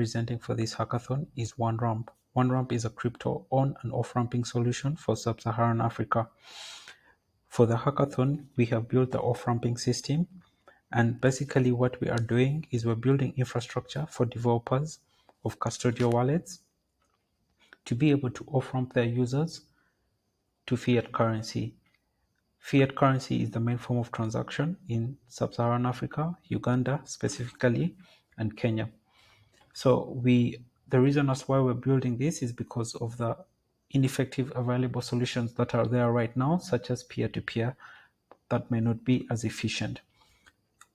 Presenting for this hackathon is OneRamp. OneRamp is a crypto on and off-ramping solution for sub-Saharan Africa. For the hackathon, we have built the off-ramping system, and basically what we are doing is we're building infrastructure for developers of custodial wallets to be able to off-ramp their users to fiat currency. Fiat currency is the main form of transaction in sub-Saharan Africa, Uganda specifically, and Kenya. So the reason as why we're building this is because of the ineffective available solutions that are there right now, such as peer-to-peer, that may not be as efficient.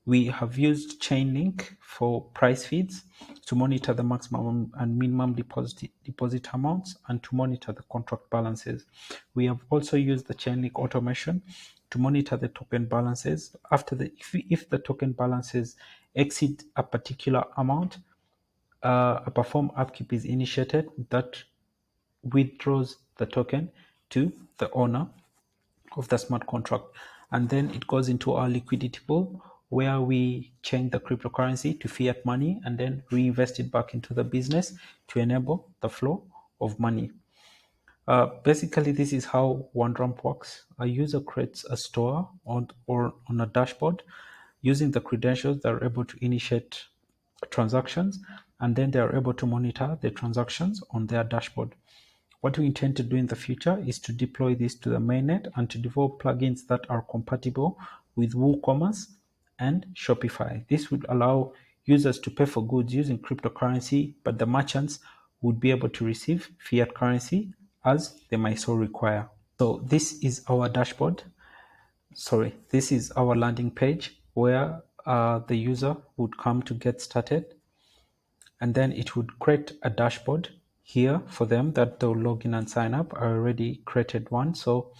We have used chainlink for price feeds to monitor the maximum and minimum deposit amounts and to monitor the contract balances. We have also used the chainlink automation to monitor the token balances. If the token balances exceed a particular amount, a perform upkeep is initiated that withdraws the token to the owner of the smart contract, and then it goes into our liquidity pool where we change the cryptocurrency to fiat money and then reinvest it back into the business to enable the flow of money. Basically, this is how OneRamp works. A user creates a store or on a dashboard using the credentials. They're able to initiate transactions, and then they are able to monitor the transactions on their dashboard. What we intend to do in the future is to deploy this to the mainnet and to develop plugins that are compatible with WooCommerce and Shopify. This would allow users to pay for goods using cryptocurrency, but the merchants would be able to receive fiat currency as they might so require. So this is our dashboard. This is our landing page where the user would come to get started, and then it would create a dashboard here for them that they'll log in and sign up. I already created one. So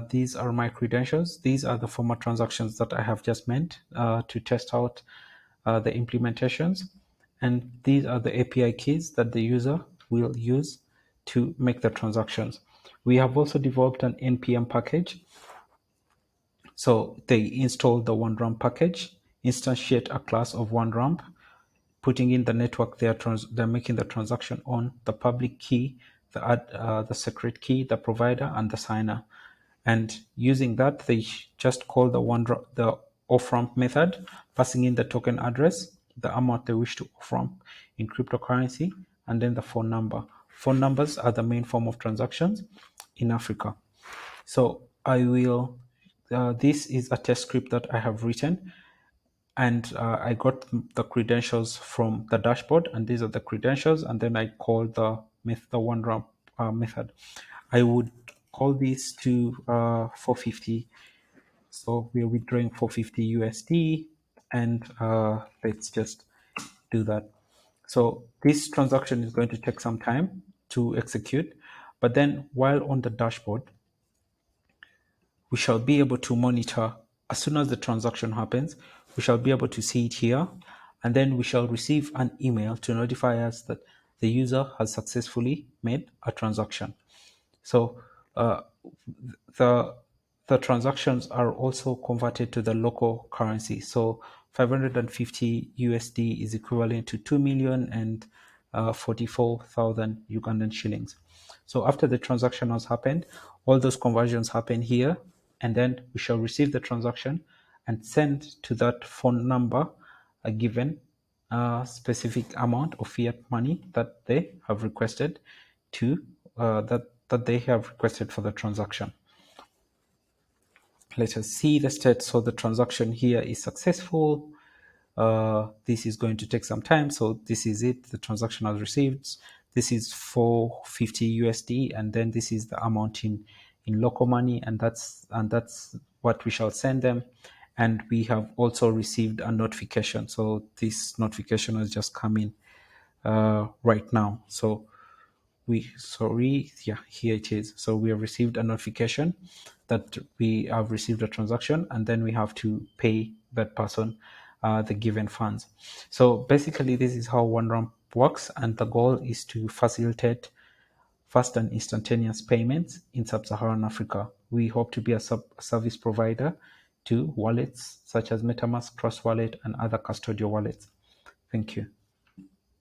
these are my credentials. These are the former transactions that I have just made to test out the implementations. And these are the API keys that the user will use to make the transactions. We have also developed an NPM package. So they install the OneRamp package, instantiate a class of OneRamp, putting in the network they're making the transaction on, the public key, the secret key, the provider, and the signer. And using that, they just call the off-ramp method, passing in the token address, the amount they wish to off-ramp in cryptocurrency, and then the phone number. Phone numbers are the main form of transactions in Africa. So this is a test script that I have written, and I got the credentials from the dashboard, and these are the credentials, and then I call the OneRamp method. I would call this to 450. So we're withdrawing 450 USD, and let's just do that. So this transaction is going to take some time to execute, but then while on the dashboard, we shall be able to monitor as soon as the transaction happens. We shall be able to see it here, and then we shall receive an email to notify us that the user has successfully made a transaction. So the transactions are also converted to the local currency. So 550 USD is equivalent to 2 million and 44,000 Ugandan shillings. So after the transaction has happened, all those conversions happen here, and then we shall receive the transaction and send to that phone number a given specific amount of fiat money that they have requested that they have requested for the transaction. Let us see the state. So the transaction here is successful. This is going to take some time. So this is it. The transaction has received. This is 450 USD, and then this is the amount in local money, and that's what we shall send them. And we have also received a notification. So this notification has just come in right now. So here it is. So we have received a notification that we have received a transaction, and then we have to pay that person the given funds. So basically, this is how OneRamp works, and the goal is to facilitate fast and instantaneous payments in sub-Saharan Africa. We hope to be a service provider to wallets such as MetaMask, Trust Wallet, and other custodial wallets. Thank you.